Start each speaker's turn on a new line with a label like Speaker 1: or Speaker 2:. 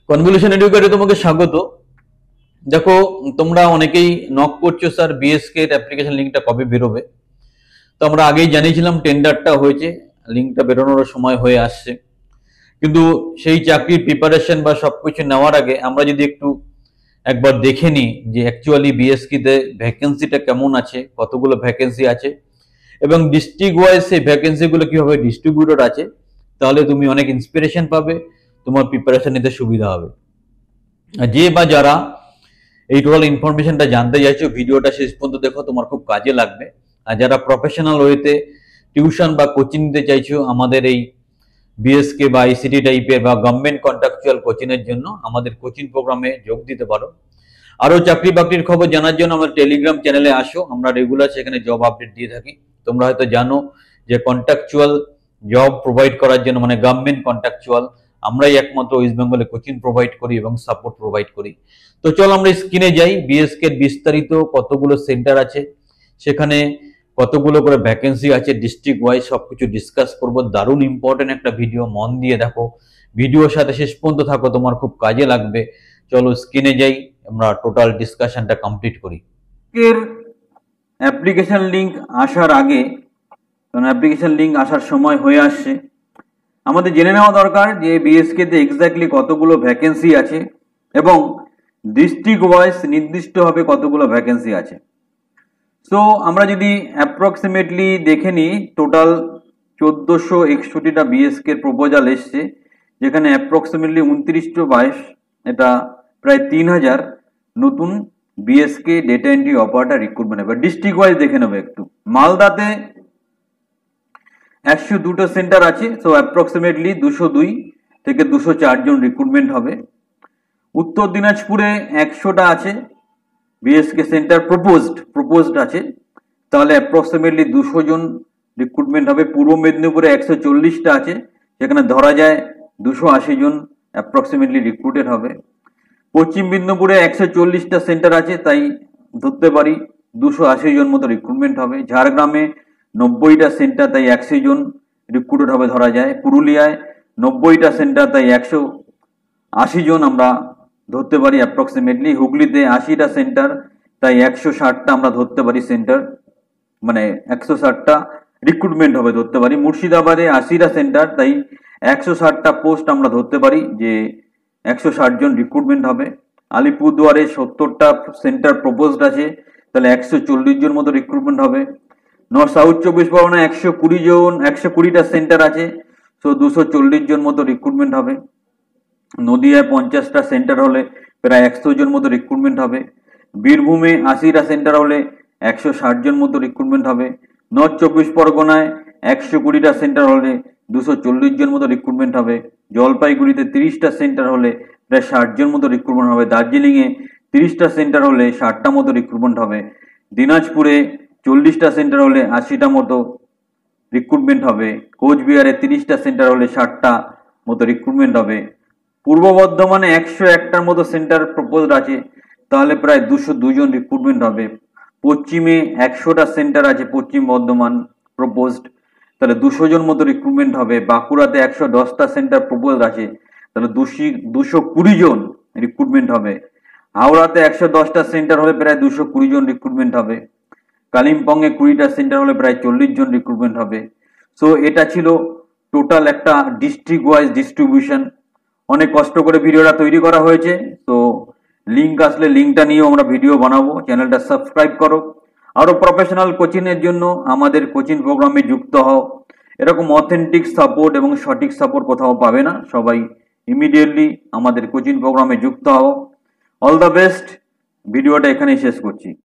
Speaker 1: Convolution এডুকেটরে তোমাকে স্বাগত। দেখো, তোমরা অনেকেই নক করছো স্যার বিএসকে এর অ্যাপ্লিকেশন লিঙ্কটা কবে বেরোবে। তো আমরা আগেই জানিয়েছিলাম টেন্ডারটা হয়েছে, লিঙ্কটা বেরোনোর সময় হয়ে আসছে। কিন্তু সেই চাকরির প্রিপারেশন বা সবকিছু নেওয়ার আগে আমরা যদি একবার দেখে নিই যে অ্যাকচুয়ালি বিএসকিতে ভ্যাকেন্সিটা কেমন আছে, কতগুলো ভ্যাকেন্সি আছে এবং ডিস্ট্রিক্ট ওয়াইজ সেই ভ্যাকেন্সিগুলো কিভাবে ডিস্ট্রিবিউটেড আছে, তাহলে তুমি অনেক ইন্সপিরেশন পাবে, তোমার প্রিপারেশন নিতে সুবিধা হবে। যে বা যারা এই টোটাল ইনফরমেশনটা জানতে চাইছো, ভিডিওটা শেষ পর্যন্ত দেখো, তোমার খুব কাজে লাগবে। আর যারা প্রফেশনাল ওয়েতে টিউশন বা কোচিং নিতে চাইছো আমাদের এই বিএসকে বা আইসিটি টাইপের বা গভর্নমেন্ট কন্ট্রাকচুয়াল কোচিং এর জন্য আমাদের কোচিং প্রোগ্রামে যোগ দিতে পারো। আরো চাকরি বাকরির খবর জানার জন্য আমাদের টেলিগ্রাম চ্যানেলে আসো, আমরা রেগুলার সেখানে জব আপডেট দিয়ে থাকি। তোমরা হয়তো জানো যে কন্ট্রাকচুয়াল জব প্রোভাইড করার জন্য, মানে গভর্নমেন্ট কন্ট্রাকচুয়াল, আমরাই একমাত্র ওয়েস্ট বেঙ্গলে কোচিং প্রোভাইড করি এবং সাপোর্ট প্রোভাইড করি। তো চল আমরা স্ক্রিনে যাই। বিএসকে বিস্তারিত কতগুলো সেন্টার আছে, সেখানে কতগুলো করে ভ্যাকেন্সি আছে ডিস্ট্রিক্ট ওয়াইজ, সবকিছু ডিসকাস করব। দারুণ ইম্পর্টেন্ট একটা ভিডিও, মন দিয়ে দেখো, ভিডিওর সাথে শেষ পর্যন্ত থাকো, তোমার খুব কাজে লাগবে। চলো স্ক্রিনে যাই, আমরা টোটাল ডিসকাশনটা কমপ্লিট করি। এর অ্যাপ্লিকেশন লিংক আসার আগে, কারণ অ্যাপ্লিকেশন লিংক আসার সময় হয়ে আসছে, আমাদের জেনে নেওয়া দরকার যে বিএসকে তে এক্স্যাক্টলি কতগুলো ভ্যাকেন্সি আছে এবং ডিস্ট্রিক্ট ওয়াইজ নির্দিষ্টভাবে কতগুলো ভ্যাকেন্সি আছে। সো আমরা যদি অ্যাপ্রক্সিমেটলি দেখে নিই, টোটাল 1461টা বিএসকে প্রপোজাল এসছে, যেখানে অ্যাপ্রক্সিমেটলি 29/22 এটা প্রায় 3000 নতুন BSK data entry operator recruitment হবে। ডিস্ট্রিক্ট ওয়াইজ দেখে নেবে একটু। মালদাতে 102টা সেন্টার আছে, সো অ্যাপ্রক্সিমেটলি 202 থেকে 204 জন রিক্রুটমেন্ট হবে। উত্তর দিনাজপুরে 100টা আছে বিএসকে সেন্টার প্রপোজড আছে, তাহলে অ্যাপ্রক্সিমেটলি 200 জন রিক্রুটমেন্ট হবে। পূর্ব মেদিনীপুরে 140টা আছে, সেখানে ধরা যায় 280 জন অ্যাপ্রক্সিমেটলি রিক্রুটেড হবে। পশ্চিম মেদিনীপুরে 140টা সেন্টার আছে, তাই ধরতে পারি 280 জন মতো রিক্রুটমেন্ট হবে। ঝাড়গ্রামে 90টা সেন্টার, তাই 100 জন রিক্রুটেড হবে ধরা যায়। পুরুলিয়ায় 90টা সেন্টার, তাই 180 জন আমরা ধরতে পারি অ্যাপ্রক্সিমেটলি। হুগলিতে 80টা সেন্টার, তাই 160টা আমরা ধরতে পারি সেন্টার, মানে 160টা রিক্রুটমেন্ট হবে ধরতে পারি। মুর্শিদাবাদে 80টা সেন্টার, তাই 160টা পোস্ট আমরা ধরতে পারি যে 160 জন রিক্রুটমেন্ট হবে। আলিপুরদুয়ারে 70টা সেন্টার প্রপোজড আছে, তাহলে 140 জন মতো রিক্রুটমেন্ট হবে। নর্থ সাউথ 24 পরগনা 120টা সেন্টার আছে, সো 240 জন মতো রিক্রুটমেন্ট হবে। নদিয়ায় 50টা সেন্টার হলে প্রায় 100 জন মতো রিক্রুটমেন্ট হবে। বীরভূমে 80টা সেন্টার হলে 160 জন মতো রিক্রুটমেন্ট হবে। নর্থ 24 পরগনায় 120টা সেন্টার হলে 240 জন মতো রিক্রুটমেন্ট হবে। জলপাইগুড়িতে 30টা সেন্টার হলে প্রায় 60 জন মতো রিক্রুটমেন্ট হবে। দার্জিলিংয়ে 30টা সেন্টার হলে 60টা মতো রিক্রুটমেন্ট হবে। দিনাজপুরে 40টা সেন্টার হলে 80টা মতো রিক্রুটমেন্ট হবে। কোচবিহারে 30টা সেন্টার হলে 60টা মতো রিক্রুটমেন্ট হবে। পূর্ব বর্ধমানে 101টার মতো সেন্টার প্রপোজড আছে, তাহলে প্রায় 202 জন রিক্রুটমেন্ট হবে। পশ্চিমে 100টা সেন্টার আছে পশ্চিম বর্ধমান প্রপোজড, তাহলে 200 জন মতো রিক্রুটমেন্ট হবে। বাঁকুড়াতে 110টা সেন্টার প্রপোজড আছে, তাহলে 220 জন রিক্রুটমেন্ট হবে। হাওড়াতে 110টা সেন্টার হলে প্রায় 220 জন রিক্রুটমেন্ট হবে। কালিম্পংয়ে 20টা সেন্টার হলে প্রায় 40 জন রিক্রুটমেন্ট হবে। সো এটা ছিল টোটাল একটা ডিস্ট্রিক্ট ওয়াইজ ডিস্ট্রিবিউশন। অনেক কষ্ট করে ভিডিওটা তৈরি করা হয়েছে, তো লিঙ্ক আসলে লিঙ্কটা নিয়েও আমরা ভিডিও বানাবো। চ্যানেলটা সাবস্ক্রাইব করো। আরো প্রফেশনাল কোচিং এর জন্য আমাদের কোচিং প্রোগ্রামে যুক্ত হও। এরকম অথেন্টিক সাপোর্ট এবং সঠিক সাপোর্ট কোথাও পাবে না, সবাই ইমিডিয়েটলি আমাদের কোচিং প্রোগ্রামে যুক্ত হও। All the best. ভিডিওটা এখানেই শেষ করছি।